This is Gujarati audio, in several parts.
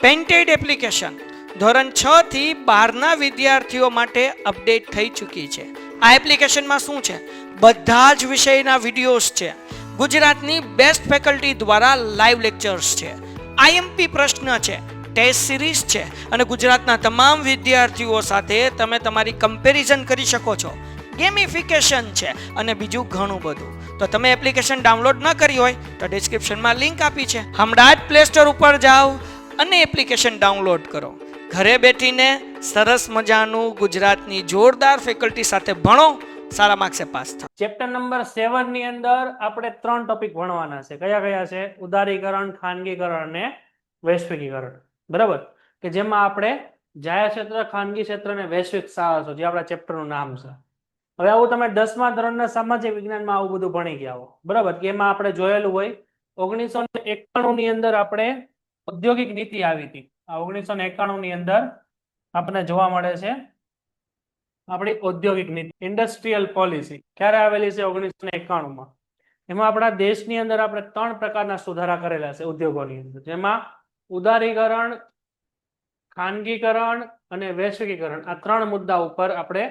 પેન્ટેડ એપ્લિકેશન ધોરણ 6 થી 12ના વિદ્યાર્થીઓ માટે અપડેટ થઈ ચૂકી છે. આ એપ્લિકેશનમાં શું છે? બધા જ વિષયના વિડીયોઝ છે. ગુજરાતની બેસ્ટ ફેકલ્ટી દ્વારા લાઈવ લેક્ચર્સ છે. આઈએમપી પ્રશ્ન છે, ટેસ્ટ સિરીઝ છે અને ગુજરાતના તમામ વિદ્યાર્થીઓ સાથે તમે તમારી કમ્પેરિઝન કરી શકો છો. ગેમિફિકેશન છે અને બીજું ઘણું બધું. તો તમે એપ્લિકેશન ડાઉનલોડ ન કરી હોય તો ડિસ્ક્રિપ્શનમાં લિંક આપી છે. હમણાં જ પ્લે સ્ટોર ઉપર જાઓ અને એપ્લિકેશન ડાઉનલોડ કરો. ઘરે બેઠીને સરસ મજાનું ગુજરાતની જોરદાર ફેકલ્ટી સાથે ભણો, સારા માર્ક્સે પાસ થાઓ. ચેપ્ટર નંબર 7 ની અંદર આપણે 3 ટોપિક ભણવાના છે. કયા કયા છે? ઉદારીકરણ, ખાનગીકરણ અને વૈશ્વિકીકરણ. બરાબર, કે જેમાં આપણે જાહેર ક્ષેત્ર, ખાનગી ક્ષેત્ર અને વૈશ્વિક સાહસો, જે આપણા ચેપ્ટરનું નામ છે. હવે આવું તમે 10મા ધોરણના સામાજિક વિજ્ઞાનમાં આવું બધું ભણી ગયા હો. બરાબર, કે એમાં આપણે જોયેલું હોય 1991 ની અંદર આપણે ઔદ્યોગિક નીતિ આવી હતી. આ 1991 ની અંદર આપણે જોવા મળે છે આપણી ઔદ્યોગિક નીતિ, ઇન્ડસ્ટ્રીયલ પોલિસી ક્યારે આવેલી છે? 1991માં. એમાં આપણા દેશની અંદર આપણે 3 પ્રકારના સુધારા કરેલા છે ઉદ્યોગોની અંદર, જેમાં ઉદારીકરણ, ખાનગીકરણ અને વૈશ્વિકીકરણ, આ 3 મુદ્દા ઉપર આપણે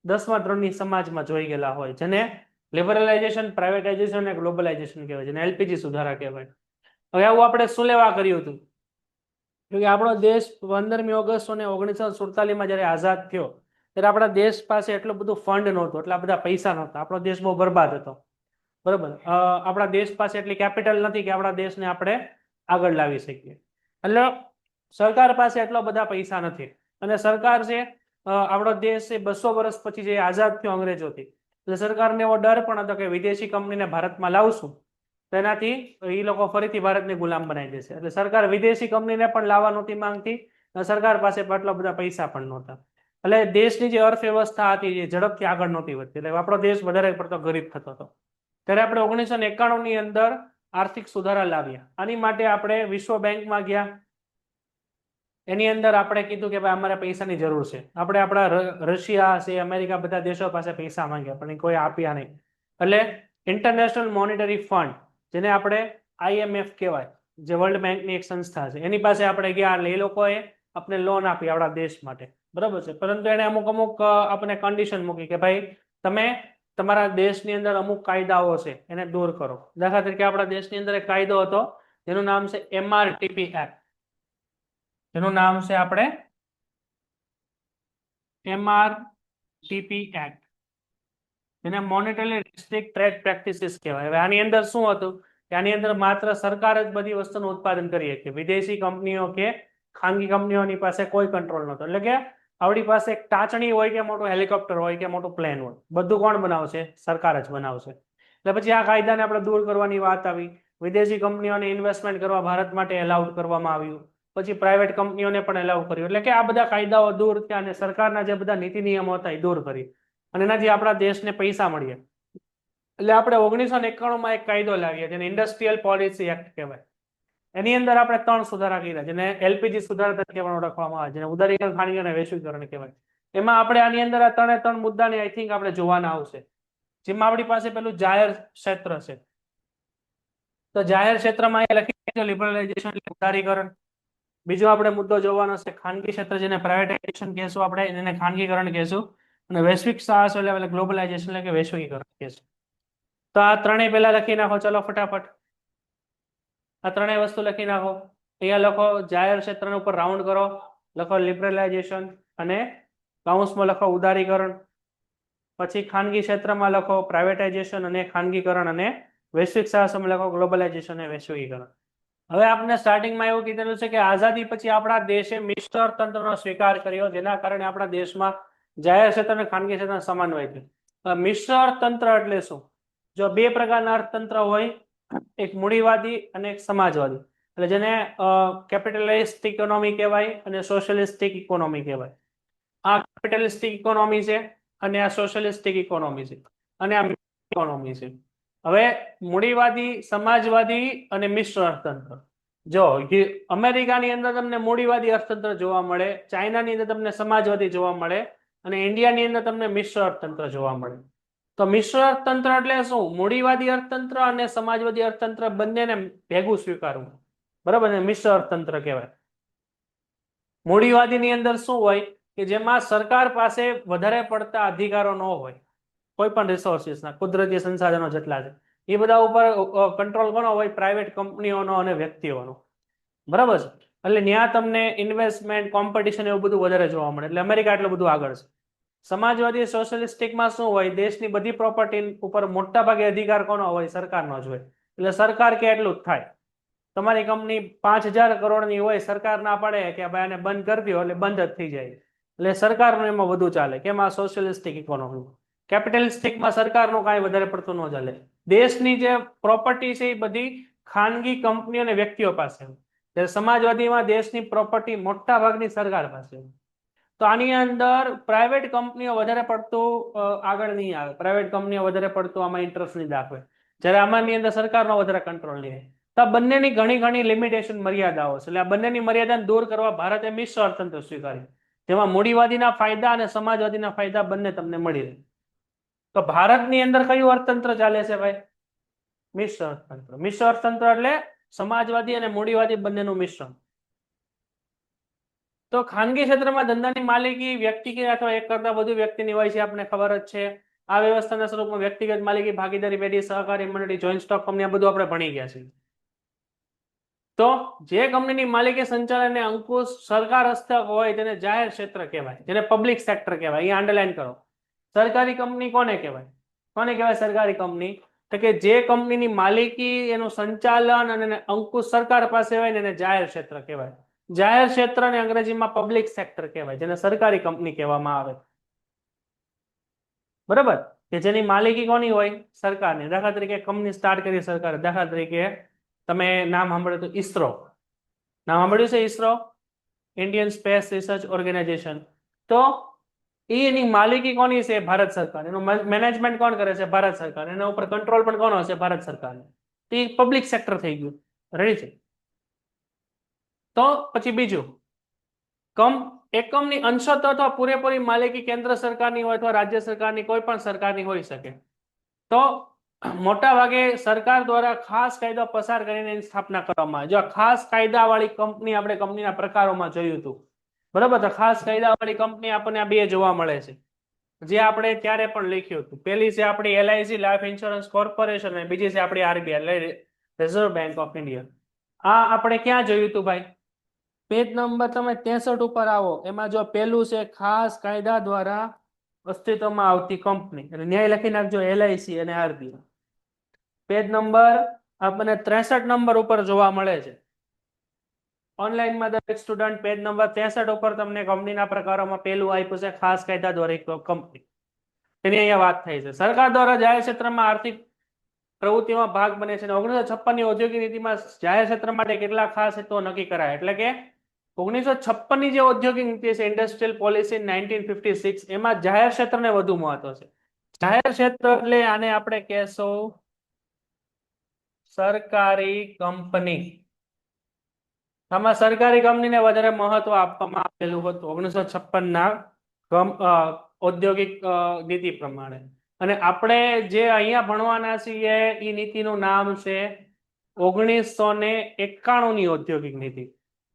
10મા ધોરણની સમાજમાં જોઈ ગયેલા હોય, જેને લિબરલાઇઝેશન, પ્રાઇવેટાઇઝેશન અને ગ્લોબલાઇઝેશન કહેવાય, જેને એલપીજી સુધારા કહેવાય. હવે આવું આપણે શું લેવા કર્યું હતું? કે આપણો દેશ 15મી ઓગસ્ટ 1947માં જ્યારે આઝાદ થયો ત્યારે આપણા દેશ પાસે એટલું બધું ફંડ નહોતું, એટલા બધા પૈસા નહોતા. આપણો દેશ બહુ બરબાદ હતો. બરોબર, આપણા દેશ પાસે એટલી કેપિટલ નથી કે આપણા દેશને આપણે આગળ લાવી શકીએ. એટલે સરકાર પાસે એટલા બધા પૈસા નથી અને સરકાર છે આપણો દેશ છે 200 વર્ષ પછી જે આઝાદ થયો અંગ્રેજોથી, એટલે સરકારને એવો ડર પણ હતો કે વિદેશી કંપનીને ભારતમાં લાવશું તેનાથી એ લોકો ફરીથી ભારતને ગુલામ બનાવી દેશે. એટલે સરકાર વિદેશી કંપનીને પણ લાવવા નહોતી માંગતી, સરકાર પાસે આટલા બધા પૈસા પણ નહોતા. એટલે દેશની જે અર્થવ્યવસ્થા હતી એ ઝડપથી આગળ નહોતી વધતી, એટલે આપણો દેશ વધારે પડતો ગરીબ થતો હતો. ત્યારે આપણે 1991 ની અંદર આર્થિક સુધારા લાવ્યા. આની માટે આપણે વિશ્વ બેંકમાં ગયા. એની અંદર આપણે કીધું કે ભાઈ અમારે પૈસાની જરૂર છે. આપણે આપણા રશિયા છે, અમેરિકા, બધા દેશો પાસે પૈસા માંગ્યા પણ કોઈ આપ્યા નહીં. એટલે ઇન્ટરનેશનલ મોનિટરી ફંડ, જેને આપણે IMF કહેવાય, જે વર્લ્ડ બેંકની એક સંસ્થા છે, એની પાસે આપણે ગયા. એટલે એ લોકોએ આપણે લોન આપી આપણા દેશ માટે. બરાબર છે, પરંતુ એને અમુક આપણે કન્ડિશન મૂકી કે ભાઈ તમે તમારા દેશની અંદર અમુક કાયદાઓ છે એને દૂર કરો. દાખલા તરીકે આપણા દેશની અંદર એક કાયદો હતો જેનું નામ છે MRTP એક્ટ. જેનું નામ છે આપણે MRTP એક્ટ, જેને મોનેટરી રિસ્ટ્રિક્ટ ટ્રેડ પ્રેક્ટિસીસ કહેવાય. હવે આની અંદર શું હતું કે આની અંદર માત્ર સરકાર જ બધી વસ્તુનું ઉત્પાદન કરી શકે, વિદેશી કંપનીઓ કે ખાનગી કંપનીઓની પાસે કોઈ કંટ્રોલ નહોતો. એટલે કે આપણી પાસે એક ટાંચણી હોય કે મોટું હેલિકોપ્ટર હોય કે મોટું પ્લેન હોય, બધું કોણ બનાવશે? સરકાર જ બનાવશે. એટલે પછી આ કાયદાને આપણે દૂર કરવાની વાત આવી. વિદેશી કંપનીઓને ઇન્વેસ્ટમેન્ટ કરવા ભારત માટે એલાઉડ કરવામાં આવ્યું. પછી પ્રાઇવેટ કંપનીઓને પણ એલાઉ કર્યું. એટલે કે આ બધા કાયદાઓ દૂર થયા અને સરકારના જે બધા નીતિ નિયમો હતા એ દૂર કરી અને એનાથી આપણા દેશને પૈસા મળ્યા. એટલે આપણે 1991માં એક કાયદો લાવીએ જેને ઇન્ડસ્ટ્રીયલ પોલિસી એક્ટ કહેવાય. એની અંદર આપણે 3 સુધારા કર્યા, જેને એલપીજી સુધારા તરીકે પણ ઓળખવામાં આવે, જેને ઉદારીકરણ, ખાનગીકરણ અને વૈશ્વિકીકરણ કહેવાય. એમાં આપણે આની અંદર આ 3 મુદ્દાને આઈ થિંક આપણે જોવાના આવશે. જેમાં આપણી પાસે પેલું જાહેર ક્ષેત્ર છે, તો જાહેર ક્ષેત્રમાં એ લખી લિબરલાઇઝેશન એટલે ઉદારીકરણ. બીજો આપણે મુદ્દો જોવાનો છે ખાનગી ક્ષેત્ર, જેને પ્રાઇવેટાઇઝેશન કહેશું, આપણે એને ખાનગીકરણ કહેશું. અને વૈશ્વિક સાહસ એટલે ગ્લોબલાઇઝેશન એટલે કે વૈશ્વિકીકરણ કહેશું. તો આ 3 પહેલા લખી નાખો. ચલો ફટાફટ આ 3 વસ્તુ લખી નાખો. અહીંયા લખો જાહેર ક્ષેત્ર ઉપર રાઉન્ડ કરો, લખો લિબરલાઇઝેશન અને કૌંસમાં લખો ઉદારીકરણ. પછી ખાનગી ક્ષેત્રમાં લખો પ્રાઇવેટાઇઝેશન અને ખાનગીકરણ, અને વૈશ્વિક સાહસમાં લખો ગ્લોબલાઇઝેશન અને વૈશ્વિકીકરણ. હવે આપણે સ્ટાર્ટિંગમાં એવું કીધેલું છે કે આઝાદી પછી આપણા દેશે મિશ્ર અર્થતંત્રનો સ્વીકાર કર્યો, જેના કારણે આપણા દેશમાં જાહેર ક્ષેત્ર અને ખાનગી ક્ષેત્રનો સમન્વય થયો. મિશ્ર અર્થતંત્ર એટલે શું? જો 2 પ્રકારના અર્થતંત્ર હોય, એક મૂડીવાદી અને એક સમાજવાદી, એટલે જેને કેપિટલિસ્ટ ઇકોનોમી કહેવાય અને સોશિયલિસ્ટિક ઇકોનોમી કહેવાય. આ કેપિટલિસ્ટિક ઇકોનોમી છે અને આ સોશિયલિસ્ટિક ઇકોનોમી છે અને આ ઇકોનોમી છે. હવે મૂડીવાદી, સમાજવાદી અને મિશ્ર અર્થતંત્ર. જો અમેરિકાની અંદર તમને મૂડીવાદી અર્થતંત્ર જોવા મળે, ચાઇનાની અંદર તમને સમાજવાદી જોવા મળે અને ઇન્ડિયાની અંદર તમને મિશ્ર અર્થતંત્ર જોવા મળે. તો મિશ્ર અર્થતંત્ર એટલે શું? મૂડીવાદી અર્થતંત્ર અને સમાજવાદી અર્થતંત્ર બંનેને ભેગું સ્વીકારવું. બરાબર ને, મિશ્ર અર્થતંત્ર કહેવાય. મૂડીવાદીની અંદર શું હોય કે જેમાં સરકાર પાસે વધારે પડતા અધિકારો ન હોય, કોઈ પણ રિસોર્સિસના, કુદરતી સંસાધનો જેટલા છે એ બધા ઉપર કંટ્રોલ કોનો હોય? પ્રાઇવેટ કંપનીઓનો અને વ્યક્તિઓનો. બરાબર છે. એટલે ત્યાં તમને ઇન્વેસ્ટમેન્ટ, કોમ્પિટિશન એવું બધું વધારે જોવા મળે. એટલે અમેરિકા એટલું બધું આગળ છે. સમાજવાદી સોશિયલિસ્ટિકમાં શું હોય? દેશની બધી પ્રોપર્ટી ઉપર મોટા ભાગે અધિકાર કોનો હોય? સરકારનો જ હોય. એટલે સરકાર કે એટલું જ થાય. તમારી કંપની 5,000 કરોડની હોય, સરકાર ના પડે કે ભાઈ આને બંધ કરી દો, એટલે બંધ જ થઈ જાય. એટલે સરકારનું એમાં વધુ ચાલે. કેમ? આ સોશિયલિસ્ટિક ઇકોનોમી. કેપિટલિસ્ટિકમાં સરકારનું કાંઈ વધારે પડતું ન ચાલે. દેશની જે પ્રોપર્ટી છે એ બધી ખાનગી કંપનીઓ અને વ્યક્તિઓ પાસે હોય. જ્યારે સમાજવાદીમાં દેશની પ્રોપર્ટી મોટા ભાગની સરકાર પાસે હોય. તો આની અંદર પ્રાઇવેટ કંપનીઓ વધારે પડતું આગળ નહીં આવે. પ્રાઇવેટ કંપનીઓ વધારે પડતું આમાં ઇન્ટરેસ્ટ નહીં દાખવે. જ્યારે આમાંની અંદર સરકારનો વધારે કંટ્રોલ નહીં હોય. તો આ બંનેની ઘણી ઘણી લિમિટેશન, મર્યાદાઓ છે. એટલે આ બંનેની મર્યાદાને દૂર કરવા ભારતે મિશ્ર અર્થતંત્ર સ્વીકાર્યું, જેમાં મૂડીવાદીના ફાયદા અને સમાજવાદીના ફાયદા બંને તમને મળી રહે. તો ભારતની અંદર કયું અર્થતંત્ર ચાલે છે ભાઈ? મિશ્ર અર્થતંત્ર. મિશ્ર અર્થતંત્ર એટલે સમાજવાદી અને મૂડીવાદી બંનેનું મિશ્રણ. તો ખાનગી ક્ષેત્રમાં ધંધાની માલિકી વ્યક્તિ કે અથવા એક કરતા વધુ વ્યક્તિની હોય છે, આપણે ખબર જ છે. આ વ્યવસ્થાના સ્વરૂપમાં વ્યક્તિગત માલિકી, ભાગીદારી પેઢી, સહકારી મંડળી, જોઈન્ટ સ્ટોક કંપની, આ બધું આપણે ભણી ગયા છીએ. તો જે કંપનીની માલિકી, સંચાલન અને અંકુશ સરકાર હસ્તક હોય તેને જાહેર ક્ષેત્ર કહેવાય, જેને પબ્લિક સેક્ટર કહેવાય. અહીંયા અંડરલાઈન કરો. સરકારી કંપની કોને કહેવાય? કોને કહેવાય સરકારી કંપની? તો કે જે કંપનીની માલિકી, એનું સંચાલન અને અંકુશ સરકાર પાસે હોય ને એને જાહેર ક્ષેત્ર કહેવાય. જાહેર ક્ષેત્રને અંગ્રેજીમાં પબ્લિક સેક્ટર કહેવાય, જેને સરકારી કંપની કહેવામાં આવે. બરાબર? કે જેની માલિકી કોની હોય? સરકારની. દાખલા તરીકે કંપની સ્ટાર્ટ કરી સરકારે. દાખલા તરીકે તમે નામ સાંભળ્યું તો ઇસરો. નામ સાંભળ્યું છે ISRO? Indian space research organisation. તો એની માલિકી કોની છે? ભારત સરકાર. એનું મેનેજમેન્ટ કોણ કરે છે? ભારત સરકાર. એના ઉપર કંટ્રોલ પણ કોનો હશે? ભારત સરકાર. તો એ પબ્લિક સેક્ટર થઈ ગયું. રેડી છે? તો પછી બીજું, એકમની અંશત અથવા પૂરેપૂરી માલિકી કેન્દ્ર સરકારની હોય અથવા રાજ્ય સરકારની, કોઈ પણ સરકારની હોઈ શકે. તો મોટા ભાગે સરકાર દ્વારા ખાસ કાયદો પસાર કરીને એની સ્થાપના કરવામાં આવે. જો ખાસ કાયદાવાળી કંપની આપણે કંપનીના પ્રકારોમાં જોયું હતું. બરાબર? તો ખાસ કાયદાવાળી કંપની આપણને આ બે જોવા મળે છે, જે આપણે ત્યારે પણ લખ્યું હતું. પહેલી છે આપણી LIC, લાઈફ ઇન્સ્યોરન્સ કોર્પોરેશન, અને બીજી છે આપણી RBI, reserve bank of India. આ આપણે ક્યાં જોયું હતું ભાઈ? પેજ નંબર તમે 63 ઉપર આવો. એમાં જો પેલું છે ખાસ કાયદા દ્વારા અસ્તિત્વમાં આવતી કંપની, એટલે ન્યાય લખી નાખજો LIC અને RBI. પેજ નંબર આપણને 63 નંબર ઉપર જોવા મળે છે. ઓનલાઈનમાં દરેક સ્ટુડન્ટ પેજ નંબર 63 ઉપર તમને કંપનીના પ્રકારોમાં પેલું આપ્યું છે ખાસ કાયદા દ્વારા કંપની. એની અહીંયા વાત થઈ છે. સરકાર દ્વારા જાહેર ક્ષેત્રમાં આર્થિક પ્રવૃત્તિમાં ભાગ બને છે. 1956 ની ઔદ્યોગિક નીતિમાં જાહેર ક્ષેત્ર માટે કેટલા ખાસ હેતુઓ નક્કી કરાય. એટલે કે 1956 ની જે ઔદ્યોગિક નીતિ છે, ઇન્ડસ્ટ્રીયલ પોલિસી 1956, એમાં જાહેર ક્ષેત્રને વધુ મહત્વ છે. જાહેર ક્ષેત્ર એટલે આને આપણે કહેશું સરકારી કંપની. આમાં સરકારી કંપનીને વધારે મહત્વ આપવામાં આવેલું હતું 1956 ના ઔદ્યોગિક નીતિ પ્રમાણે. અને આપણે જે અહીંયા ભણવાના છીએ એ નીતિનું નામ છે 1991 ની ઔદ્યોગિક નીતિ.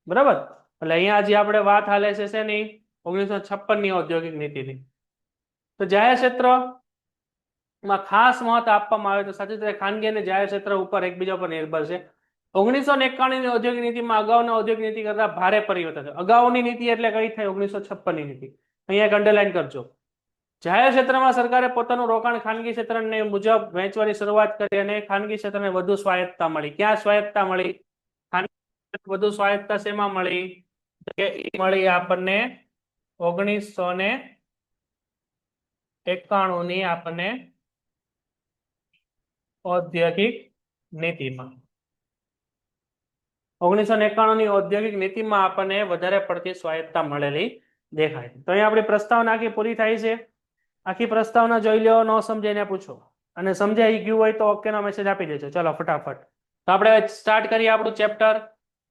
બરાબર? એટલે અહીંયા જે આપણે વાત હાલે છે શેની? 1956 ની ઔદ્યોગિક નીતિની. તો જાહેર ક્ષેત્રમાં ખાસ મહત્વ આપવામાં આવે તો સાથે સાથે ખાનગી અને જાહેર ક્ષેત્ર ઉપર એકબીજા પર નિર્ભર છે. 1991 ની ઔદ્યોગિક નીતિમાં અગાઉના ઔદ્યોગિક નીતિ કરતા ભારે પરિવર્તન છે. અગાઉની નીતિ એટલે કઈ થઈ? 1956 ની નીતિ. અહીંયા એક અંડરલાઈન કરજો. જાહેર ક્ષેત્રમાં સરકારે પોતાનું રોકાણ ખાનગી ક્ષેત્રને મુજબ વહેંચવાની શરૂઆત કરી અને ખાનગી ક્ષેત્રને વધુ સ્વાયત્તતા મળી. ક્યાં સ્વાયત્તતા મળી? વધુ સ્વાયત્તતા શેમાં મળી? કે મળી આપણને 1991 ની આપણને ઔદ્યોગિક નીતિમાં. 1991 ની ઔદ્યોગિક નીતિમાં આપણને વધારે પડતી સ્વાયત્તતા મળેલી દેખાય. તો અહીંયા આપણી પ્રસ્તાવના આખી પૂરી થાય છે. આખી પ્રસ્તાવના જોઈ લો, ન સમજાઈને પૂછો, અને સમજાઈ ગયું હોય તો ઓકે નો મેસેજ આપી દેજો. ચલો ફટાફટ. તો આપણે સ્ટાર્ટ કરીએ આપણું ચેપ્ટર.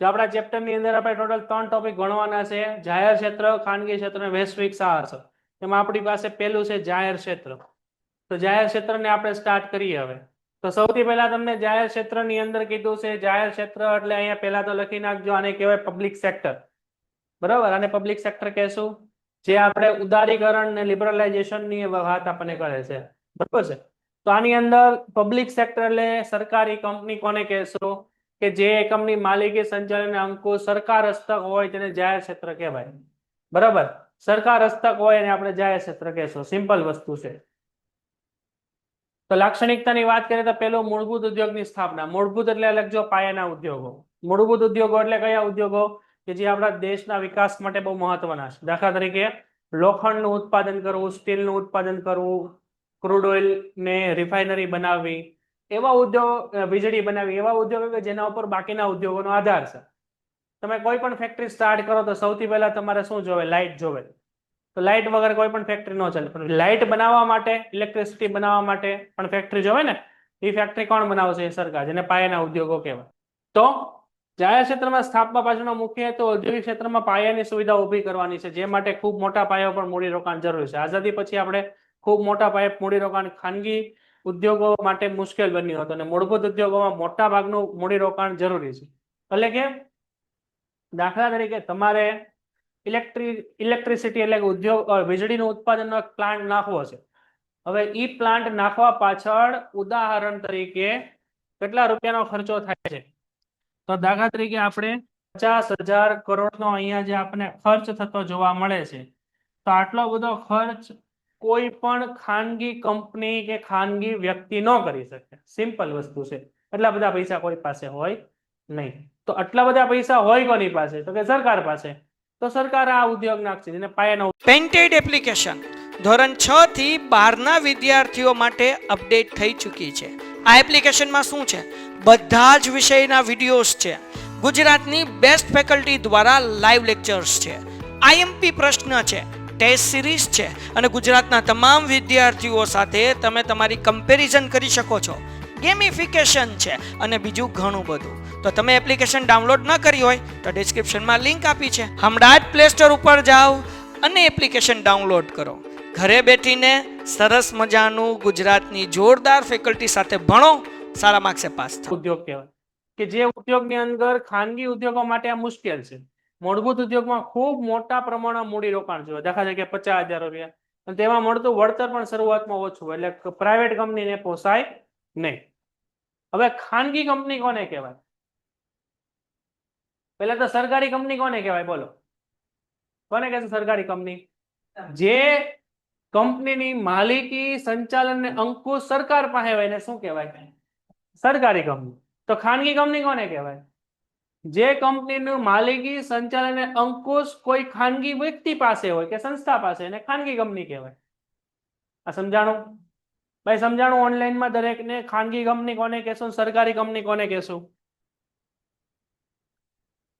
તો આપણા ચેપ્ટરની અંદર આપણે ટોટલ 3 ટોપિક ભણવાના છે. જાહેર ક્ષેત્ર, ખાનગી ક્ષેત્ર અને વૈશ્વિક સાહસ. એમાં આપણી પાસે પહેલું છે જાહેર ક્ષેત્ર. તો જાહેર ક્ષેત્રને આપણે સ્ટાર્ટ કરીએ હવે. તો સૌથી પહેલા તમને જાહેર ક્ષેત્રની અંદર કીધું છે. જાહેર ક્ષેત્ર એટલે અહીંયા પહેલા તો લખી નાખજો, આને કહેવાય પબ્લિક સેક્ટર. બરાબર, આને પબ્લિક સેક્ટર કહેશું. જે આપણે ઉદારીકરણ ને લિબરલાઇઝેશનની વાત આપણને કરે છે. બરાબર છે. તો આની અંદર પબ્લિક સેક્ટર એટલે સરકારી કંપની કોને કહેશો કે જે એકમની માલિકી, સંચાલન, અંકુશ સરકાર હસ્તક હોય તેને જાહેર ક્ષેત્ર કહેવાય. બરાબર, સરકાર હસ્તક હોય એને આપણે જાહેર ક્ષેત્ર કહેશું. સિમ્પલ વસ્તુ છે. તો લાક્ષણિકતાની વાત કરીએ તો પેલું મૂળભૂત ઉદ્યોગની સ્થાપના. મૂળભૂત એટલે લખજો પાયાના ઉદ્યોગો. મૂળભૂત ઉદ્યોગો એટલે કયા ઉદ્યોગો કે જે આપણા દેશના વિકાસ માટે બહુ મહત્વના છે. દાખલા તરીકે લોખંડનું ઉત્પાદન કરવું, સ્ટીલનું ઉત્પાદન કરવું, ક્રૂડ ઓઇલ ને રિફાઇનરી બનાવવી, એવા ઉદ્યોગો, વીજળી બનાવવી, એવા ઉદ્યોગો કે જેના ઉપર બાકીના ઉદ્યોગોનો આધાર છે. તમે કોઈ પણ ફેક્ટરી સ્ટાર્ટ કરો તો સૌથી પહેલા તમારે શું જોવે? લાઇટ જોવે. તો લાઇટ વગર કોઈ પણ ફેક્ટરી ન ચાલે. પણ લાઇટ બનાવવા માટે, ઇલેક્ટ્રિસિટી બનાવવા માટે પણ ફેક્ટરી જોવે ને. એ ફેક્ટરી કોણ બનાવશે? સરકાર, જેને પાયાના ઉદ્યોગો કહેવાય. તો જાહેર ક્ષેત્રમાં સ્થાપવા પાછળનો મુખ્ય હેતુ ઔદ્યોગિક ક્ષેત્રમાં પાયાની સુવિધા ઊભી કરવાની છે, જે માટે ખૂબ મોટા પાયા પર મૂડીરોકાણ જરૂરી છે. આઝાદી પછી આપણે ખૂબ મોટા પાયે મૂડીરોકાણ ખાનગી ઉદ્યોગો માટે મુશ્કેલ બન્યું હતું અને મૂળભૂત ઉદ્યોગોમાં મોટા ભાગનું મૂડીરોકાણ જરૂરી છે. એટલે કે દાખલા તરીકે તમારે ઇલેક્ટ્રિસિટી એટલે ઉદ્યોગ, વીજળીનું ઉત્પાદનનો એક પ્લાન્ટ નાખવો છે. હવે ઈ પ્લાન્ટ નાખવા પાછળ ઉદાહરણ તરીકે કેટલા રૂપિયાનો ખર્ચો થાય છે? તો દાખલા તરીકે આપણે 50,000 કરોડનો અહીંયા જે આપણે ખર્ચ થતો જોવા મળે છે. તો આટલો બધો ખર્ચ કોઈ પણ ખાનગી કંપની કે ખાનગી વ્યક્તિ ન કરી શકે. સિમ્પલ વસ્તુ છે. એટલા બધા પૈસા કોઈ પાસે હોય નહીં. તો આટલા બધા પૈસા હોય કોની પાસે? તો કે સરકાર પાસે. તો સરકાર આ ઉદ્યોગ નાખશે, જેને પાયાનો. પેન્ટેડ એપ્લિકેશન ધોરણ 6 થી 12ના વિદ્યાર્થીઓ માટે અપડેટ થઈ ચૂકી છે. આ એપ્લિકેશનમાં શું છે? બધા જ વિષયના વિડીયોઝ છે. ગુજરાતની બેસ્ટ ફેકલ્ટી દ્વારા લાઈવ લેક્ચર્સ છે. આઈએમપી પ્રશ્ન છે, ટેસ્ટ સિરીઝ છે અને ગુજરાતના તમામ વિદ્યાર્થીઓ સાથે તમે તમારી કમ્પેરિઝન કરી શકો છો. ગેમિફિકેશન છે અને બીજું ઘણું બધું. તો તમે એપ્લિકેશન ડાઉનલોડ ન કરી હોય તો ડિસ્ક્રિપ્શનમાં લિંક આપી છે. હમણાં જ પ્લે સ્ટોર ઉપર જાઓ અને એપ્લિકેશન ડાઉનલોડ કરો. ઘરે બેઠીને સરસ મજાનું ગુજરાતની જોરદાર ફેકલ્ટી સાથે ભણો, સારા માર્ક્સે પાસ થાઓ. ઉદ્યોગ કહેવાય કે જે ઉદ્યોગની અંદર ખાનગી ઉદ્યોગો માટે આ મુશ્કેલ છે. મૂળભૂત ઉદ્યોગમાં ખૂબ મોટા પ્રમાણમાં મૂડીરોકાણ જોઈએ. દાખલા તરીકે 50,000 રૂપિયા, અને તેમાં મળતું વળતર પણ શરૂઆતમાં ઓછું, એટલે પ્રાઇવેટ કંપનીને પોસાય નહીં. હવે ખાનગી કંપની કોને કહેવાય? પહેલા તો સરકારી કંપની કોને કહેવાય? બોલો, કોને કહેશે સરકારી કંપની? જે કંપનીની માલિકી, સંચાલન ને અંકુશ સરકાર પાસે હોય એને શું કહેવાય? સરકારી કંપની. તો ખાનગી કંપની કોને કહેવાય? જે કંપનીનું માલિકી, સંચાલન અને અંકુશ કોઈ ખાનગી વ્યક્તિ પાસે હોય કે સંસ્થા પાસે, એને ખાનગી કંપની કહેવાય. આ સમજાણું? ભાઈ સમજાણું? ઓનલાઈનમાં દરેકને ખાનગી કંપની કોને કહેશું, સરકારી કંપની કોને કહેશું?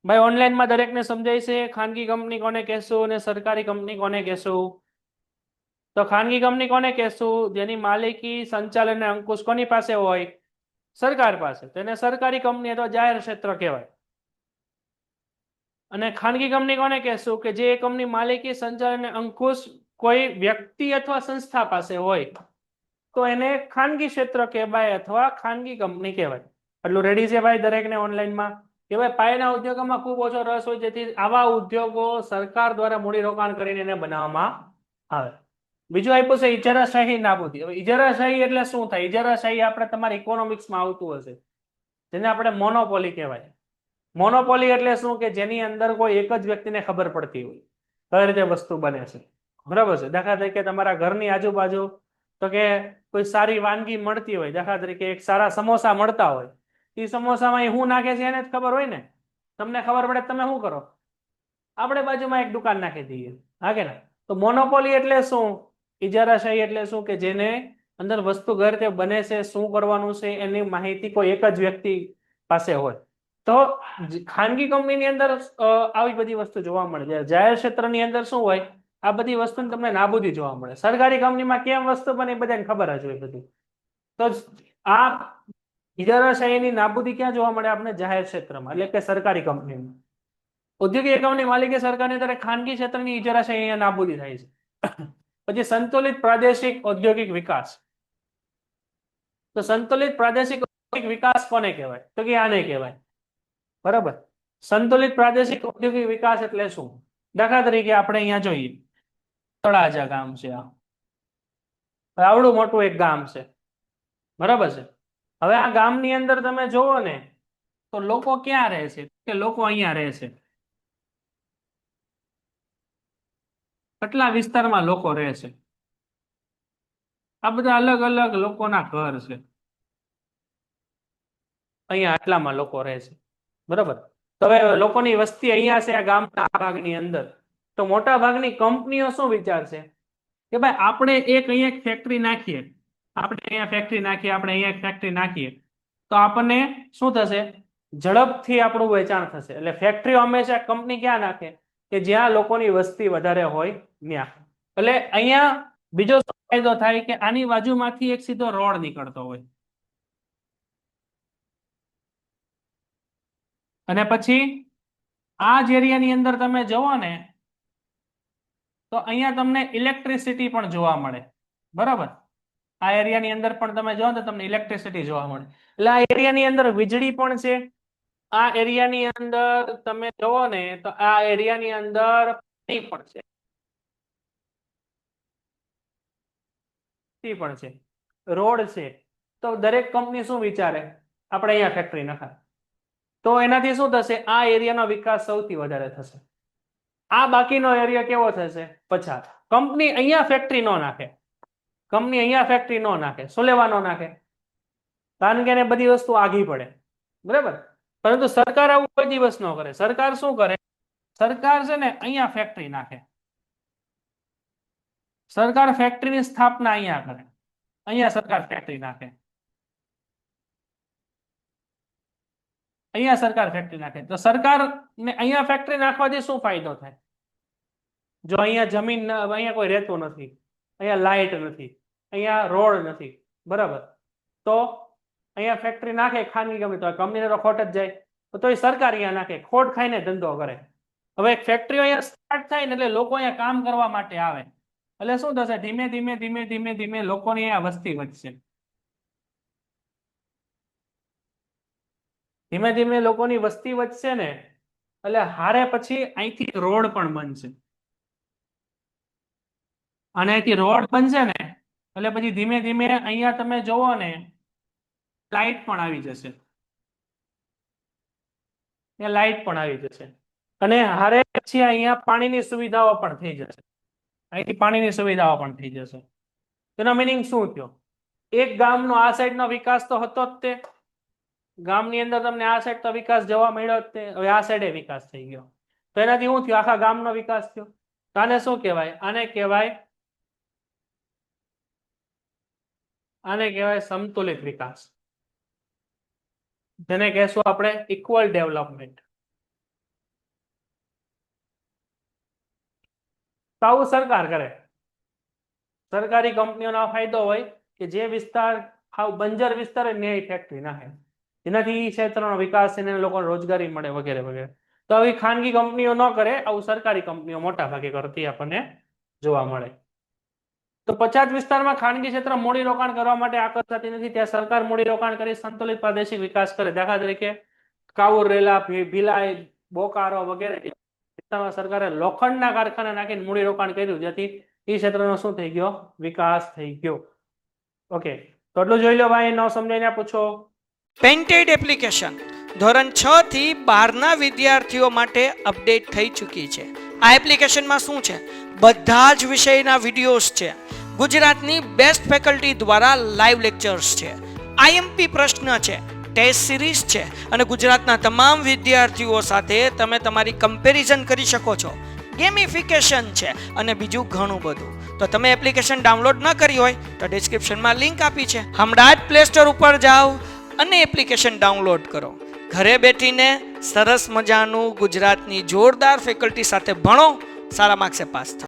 ભાઈ ઓનલાઈનમાં દરેકને સમજાય છે ખાનગી કંપની કોને કહેશું અને સરકારી કંપની કોને કહેશું? તો ખાનગી કંપની કોને કહેશું? જેની માલિકી, સંચાલન અને અંકુશ કોની પાસે હોય? સરકાર પાસે. તેને સરકારી કંપની અથવા જાહેર ક્ષેત્ર કહેવાય. અને ખાનગી કંપની કોને કહેશું? કે જે કંપની માલિકી, સંચાલન અને અંકુશ કોઈ વ્યક્તિ અથવા સંસ્થા પાસે હોય તો એને ખાનગી ક્ષેત્ર કહેવાય અથવા ખાનગી કંપની કહેવાય. એટલું રેડી છે ભાઈ દરેકને ઓનલાઈનમાં? કે ભાઈ પાયાના ઉદ્યોગોમાં ખૂબ ઓછો રસ હોય, જેથી આવા ઉદ્યોગો સરકાર દ્વારા મૂડીરોકાણ કરીને એને બનાવવામાં આવે. બીજું આપ્યું છે ઇજારાશાહી નાબૂદી. હવે ઇજારાશાહી એટલે શું થાય? ઇજારાશાહી આપણે તમારા ઇકોનોમિક્સમાં આવતું હશે, જેને આપણે મોનોપોલી કહેવાય. મોનોપોલી એટલે શું? કે જેની અંદર કોઈ એક જ વ્યક્તિને ખબર પડતી હોય કઈ રીતે વસ્તુ બને છે. બરાબર છે? દાખલા તરીકે તમારા ઘરની આજુબાજુ તો કે કોઈ સારી વાનગી મળતી હોય, દાખલા તરીકે એક સારા સમોસા મળતા હોય, એ સમોસામાં શું નાખે છે એને જ ખબર હોય ને. તમને ખબર પડે તમે શું કરો? આપણે બાજુમાં એક દુકાન નાખી દઈએ, હા કે ના? તો મોનોપોલી એટલે શું? ઇજારાશાહી એટલે શું? કે જેને અંદર વસ્તુ કઈ રીતે બને છે, શું કરવાનું છે, એની માહિતી કોઈ એક જ વ્યક્તિ પાસે હોય. તો ખાનગી કંપનીની અંદર આવી બધી વસ્તુ જોવા મળે છે. જાહેર ક્ષેત્રની અંદર શું હોય? આ બધી વસ્તુની તમને નાબૂદી જોવા મળે. સરકારી કંપનીમાં કેમ વસ્તુ બને એ બધાને ખબર જ હોય બધું. તો આ ઇજારાશાહીની નાબૂદી ક્યાં જોવા મળે? આપણે જાહેર ક્ષેત્રમાં, એટલે કે સરકારી કંપનીમાં. ઔદ્યોગિક એકમની માલિકી સરકારની ત્યારે ખાનગી ક્ષેત્રની ઇજારાશાહી અહીંયા નાબૂદી થાય છે. પછી સંતુલિત પ્રાદેશિક ઔદ્યોગિક વિકાસ. તો સંતુલિત પ્રાદેશિક ઔદ્યોગિક વિકાસ કોને કહેવાય? તો કે આને કહેવાય. બરાબર. સંતુલિત પ્રાદેશિક ઔદ્યોગિક વિકાસ એટલે શું? દાખલા તરીકે આપણે અહીંયા જોઈએ, તળાજા ગામ છે. આવડું મોટું એક ગામ છે, બરાબર છે. હવે આ ગામની અંદર તમે જોવો ને તો લોકો ક્યાં રહે છે? કે લોકો અહીંયા રહે છે. કેટલા વિસ્તારમાં લોકો રહે છે? આ બધા અલગ અલગ લોકોના ઘર છે. અહીંયા આટલામાં લોકો રહે છે, બરાબર. તો હવે લોકોની વસ્તી અહીંયા છે આ ગામના આ ભાગની અંદર. તો મોટા ભાગની કંપનીઓ શું વિચારશે કે ભાઈ આપણે અહીંયા એક ફેક્ટરી નાખીએ, આપણે અહીંયા ફેક્ટરી નાખીએ, આપણે અહીંયા એક ફેક્ટરી નાખીએ તો આપણને શું થશે? ઝડપથી આપણું વેચાણ થશે. એટલે ફેક્ટરીઓ હંમેશા કંપની ક્યાં નાખે? કે જ્યાં લોકોની વસ્તી વધારે હોય ત્યાં. એટલે અહીંયા બીજો ફાયદો થાય કે આની બાજુમાંથી એક સીધો રોડ નીકળતો હોય, અને પછી આ જ એરિયાની અંદર તમે જુઓ ને તો અહીંયા તમને ઇલેક્ટ્રિસિટી પણ જોવા મળે, બરાબર. આ એરિયાની અંદર પણ તમે જો તો તમને ઇલેક્ટ્રિસિટી જોવા મળે. એટલે આ એરિયાની અંદર વીજળી પણ છે. આ એરિયાની અંદર તમે જોવો ને તો આ એરિયાની અંદર પાણી પણ છે, પણ છે, રોડ છે. તો દરેક કંપની શું વિચારે? આપણે અહીંયા ફેક્ટરી નખાય. તો એનાથી શું થશે? આ એરિયાનો વિકાસ સૌથી વધારે થશે. આ બાકીનો એરિયા કેવો થશે? પછાત. કંપની અહીંયા ફેક્ટરી ન નાખે, કંપની અહીંયા ફેક્ટરી ન નાખે. શું લેવા ન નાખે? કારણ કે એને બધી વસ્તુ આઘી પડે, બરાબર. પરંતુ સરકાર આવું કોઈ દિવસ ન કરે. સરકાર શું કરે? સરકાર છે ને અહીંયા ફેક્ટરી નાખે. સરકાર ફેક્ટરીની સ્થાપના અહીંયા કરે. અહીંયા સરકાર ફેક્ટરી નાખે, અહીંયા સરકાર ફેક્ટરી નાખે. તો સરકારને અહીંયા ફેક્ટરી નાખવાથી શું ફાયદો થાય? જો અહીંયા જમીન, અહીંયા કોઈ રહેતું નથી, અહીંયા લાઇટ નથી, અહીંયા રોડ નથી, બરાબર. તો અહીંયા ફેક્ટરી નાખે ખાનગી કંપની, તો કંપનીને તો ખોટ જ જાય. તો એ સરકાર અહીંયા નાખે, ખોટ ખાઈને ધંધો કરે. હવે ફેક્ટરીઓ અહીંયા સ્ટાર્ટ થાય ને એટલે લોકો અહીંયા કામ કરવા માટે આવે. એટલે શું થશે? ધીમે ધીમે ધીમે ધીમે ધીમે લોકોની અહીંયા વસ્તી વધશે. ધીમે ધીમે લોકોની વસ્તી વધશે ને એટલે હારે પછી અહીંથી રોડ પણ બનશે, અને અહીંથી રોડ બનશે ને એટલે પછી ધીમે ધીમે અહીંયા તમે જોવો ને લાઇટ પણ આવી જશે, લાઇટ પણ આવી જશે. અને હારે પછી અહીંયા પાણીની સુવિધાઓ પણ થઈ જશે. અહીંથી પાણીની સુવિધાઓ પણ થઈ જશે. તેનો મિનિંગ શું થયો? એક ગામનો આ સાઈડનો વિકાસ તો હતો જ તે ગામની અંદર, તમને આ સાઈડ તો વિકાસ જોવા મળ્યો જ તે. હવે આ સાઈડે વિકાસ થઈ ગયો. તો એનાથી શું થયું? આખા ગામનો વિકાસ થયો. તો આને શું કહેવાય? આને કહેવાય સંતુલિત વિકાસ, જેને કહેશું આપણે ઇક્વલ ડેવલપમેન્ટ. તો આવું સરકાર કરે. સરકારી કંપનીઓનો ફાયદો હોય કે જે વિસ્તાર હાવ બંજર વિસ્તાર હોય ને ફેક્ટરી નાખે, જેનાથી ક્ષેત્રનો વિકાસ થઈને લોકોને રોજગારી મળે વગેરે વગેરે. તો આવી ખાનગી કંપનીઓ ન કરે, આવું સરકારી કંપનીઓ મોટા ભાગે કરતી આપણને જોવા મળે. તો પછાત વિસ્તારમાં ખાનગી ક્ષેત્ર મૂડી રોકાણ કરવા માટે આકર્ષાતી નથી, ત્યાં સરકાર મૂડી રોકાણ કરી સંતુલિત પ્રાદેશિક વિકાસ કરે. દાખલા તરીકે કાઉરેલા, ભિલાઈ, બોકારો વગેરે વિસ્તારમાં સરકારે લોખંડના કારખાના નાખીને મૂડી રોકાણ કર્યું, જેથી એ ક્ષેત્રનો શું થઈ ગયો? વિકાસ થઈ ગયો. ઓકે, તો એટલું જોઈ લો ભાઈ. ન સમજાઈને પૂછો. પેન્ટેડ એપ્લિકેશન ધોરણ 6 થી 12ના વિદ્યાર્થીઓ માટે અપડેટ થઈ ચૂકી છે. આ એપ્લિકેશનમાં શું છે? બધા જ વિષયના વિડીયોઝ છે. ગુજરાતની બેસ્ટ ફેકલ્ટી દ્વારા લાઈવ લેક્ચર્સ છે, આઈએમપી પ્રશ્ન છે, ટેસ્ટ સિરીઝ છે, અને ગુજરાતના તમામ વિદ્યાર્થીઓ સાથે તમે તમારી કમ્પેરિઝન કરી શકો છો. ગેમિફિકેશન છે અને બીજું ઘણું બધું. તો તમે એપ્લિકેશન ડાઉનલોડ ન કરી હોય તો ડિસ્ક્રિપ્શનમાં લિંક આપી છે, હમણાં જ પ્લે સ્ટોર ઉપર જાઓ અને એપ્લિકેશન ડાઉનલોડ કરો. ઘરે બેઠીને સરસ મજાનું ગુજરાતની જોરદાર ફેકલ્ટી સાથે ભણો, સારા માર્ક્સે પાસ થાઓ.